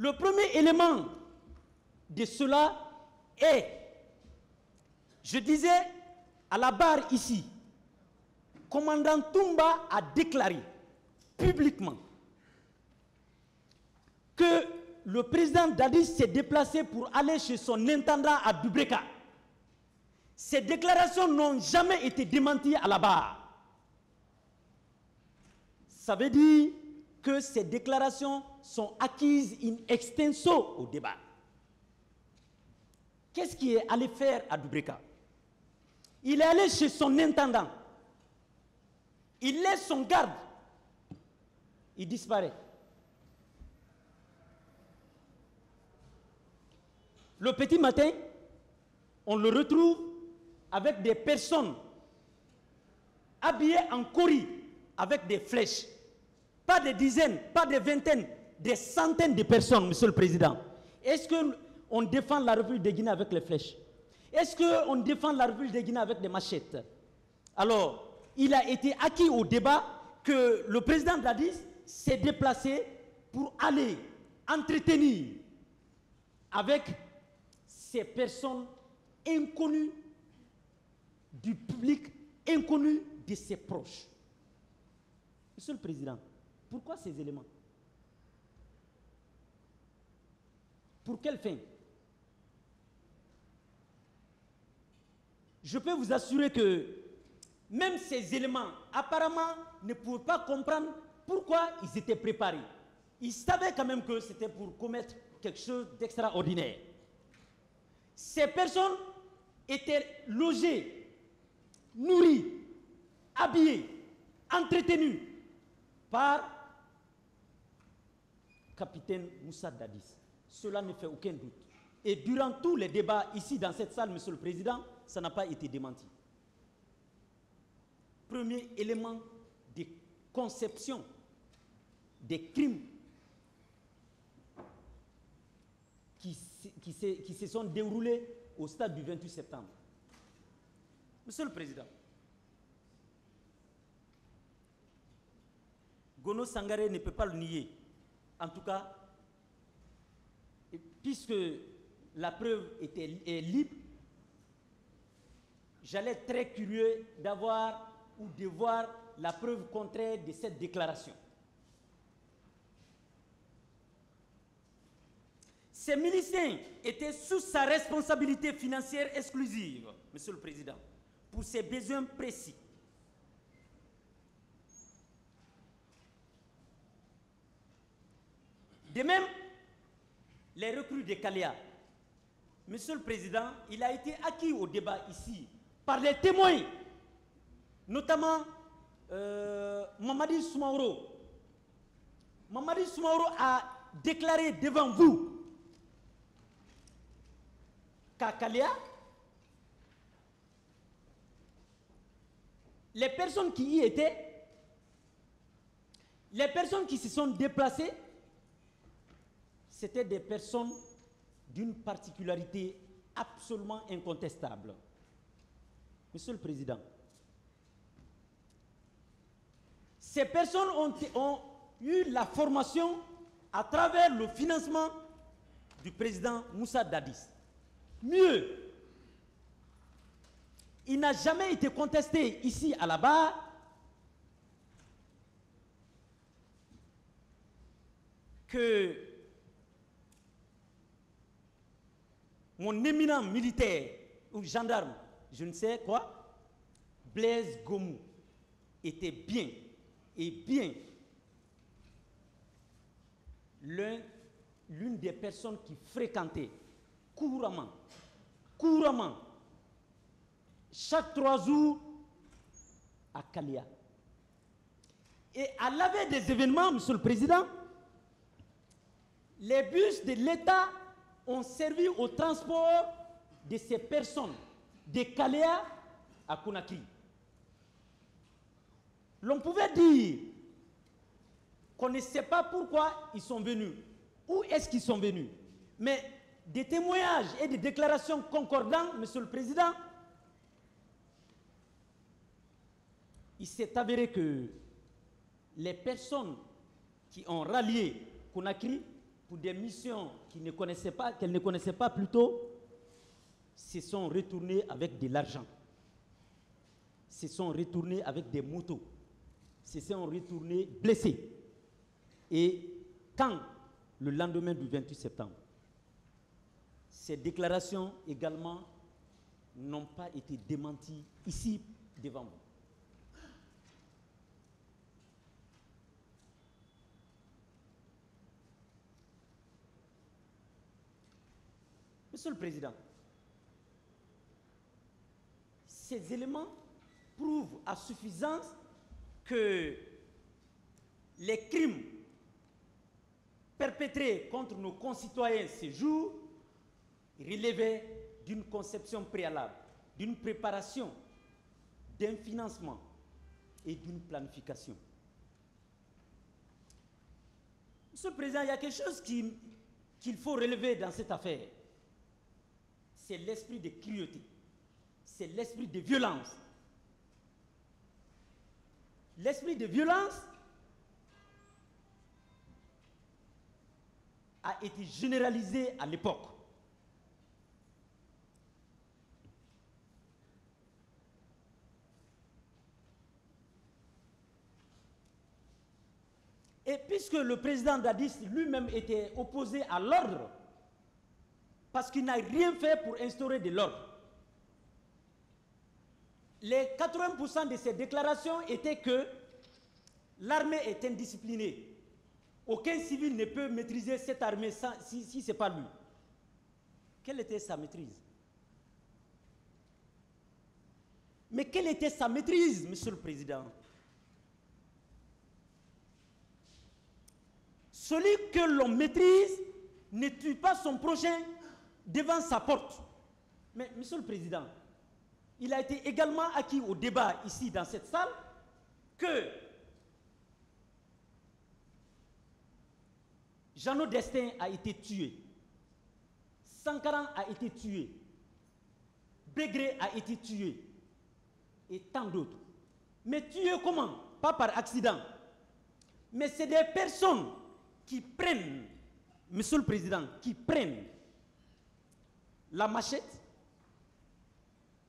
Le premier élément de cela est, je disais à la barre ici, commandant Toumba a déclaré publiquement que le président Dadis s'est déplacé pour aller chez son intendant à Dubreka. Ces déclarations n'ont jamais été démenties à la barre. Ça veut dire que ces déclarations sont acquises in extenso au débat. Qu'est-ce qu'il est allé faire à Dubreka? Il est allé chez son intendant. Il laisse son garde. Il disparaît. Le petit matin, on le retrouve avec des personnes habillées en cori, avec des flèches. Pas des dizaines, pas des vingtaines, des centaines de personnes, Monsieur le Président. Est-ce qu'on défend la République de Guinée avec les flèches? Est-ce qu'on défend la République de Guinée avec des machettes? Alors, il a été acquis au débat que le président Dadis s'est déplacé pour aller entretenir avec ces personnes inconnues du public, inconnues de ses proches. Monsieur le Président, pourquoi ces éléments? Pour quelle fin? Je peux vous assurer que même ces éléments, apparemment, ne pouvaient pas comprendre pourquoi ils étaient préparés. Ils savaient quand même que c'était pour commettre quelque chose d'extraordinaire. Ces personnes étaient logées, nourries, habillées, entretenues par capitaine Moussa Dadis. Cela ne fait aucun doute. Et durant tous les débats ici dans cette salle, Monsieur le Président, ça n'a pas été démenti. Premier élément de conception des crimes qui se sont déroulés au stade du 28 septembre. Monsieur le Président, Gono Sangaré ne peut pas le nier. En tout cas, puisque la preuve est libre, j'allais être très curieux d'avoir ou de voir la preuve contraire de cette déclaration. Ces miliciens étaient sous sa responsabilité financière exclusive, Monsieur le Président, pour ses besoins précis. De même, les recrues de Kaléa. Monsieur le Président, il a été acquis au débat ici par les témoins, notamment Mamadi Soumaoro. Mamadi Soumaoro a déclaré devant vous qu'à Kaléa, les personnes qui y étaient, les personnes qui se sont déplacées, c'était des personnes d'une particularité absolument incontestable. Monsieur le Président, ces personnes ont eu la formation à travers le financement du président Moussa Dadis. Mieux, il n'a jamais été contesté ici à la barre que mon éminent militaire ou gendarme, je ne sais quoi, Blaise Gomou, était bien l'une des personnes qui fréquentait couramment, chaque 3 jours à Kaléa. Et à la veille des événements, Monsieur le Président, les bus de l'État ont servi au transport de ces personnes de Kaléa à Conakry. L'on pouvait dire qu'on ne sait pas pourquoi ils sont venus, où est-ce qu'ils sont venus, mais des témoignages et des déclarations concordants, Monsieur le Président, il s'est avéré que les personnes qui ont rallié Conakry pour des missions qu'elles ne connaissaient pas plus tôt, se sont retournés avec de l'argent, se sont retournés avec des motos, se sont retournés blessés. Et quand, le lendemain du 28 septembre, ces déclarations également n'ont pas été démenties ici devant vous. Monsieur le Président, ces éléments prouvent à suffisance que les crimes perpétrés contre nos concitoyens ces jours relevaient d'une conception préalable, d'une préparation, d'un financement et d'une planification. Monsieur le Président, il y a quelque chose qu'il faut relever dans cette affaire. C'est l'esprit de cruauté, c'est l'esprit de violence. L'esprit de violence a été généralisé à l'époque. Et puisque le président Dadis lui-même était opposé à l'ordre, parce qu'il n'a rien fait pour instaurer de l'ordre, les 80% de ses déclarations étaient que l'armée est indisciplinée. Aucun civil ne peut maîtriser cette armée si ce n'est pas lui. Quelle était sa maîtrise? Mais quelle était sa maîtrise, Monsieur le Président? Celui que l'on maîtrise ne tue pas son prochain devant sa porte. Mais, Monsieur le Président, il a été également acquis au débat ici dans cette salle que Jeannot Destin a été tué, Sankaran a été tué, Begré a été tué, et tant d'autres. Mais tué comment? Pas par accident. Mais c'est des personnes qui prennent, Monsieur le Président, qui prennent la machette,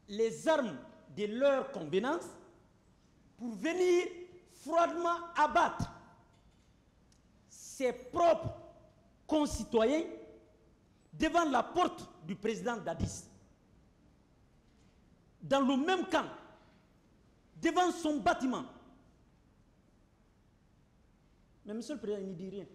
les armes de leur convenance pour venir froidement abattre ses propres concitoyens devant la porte du président Dadis. Dans le même camp, devant son bâtiment. Mais Monsieur le Président, il ne dit rien.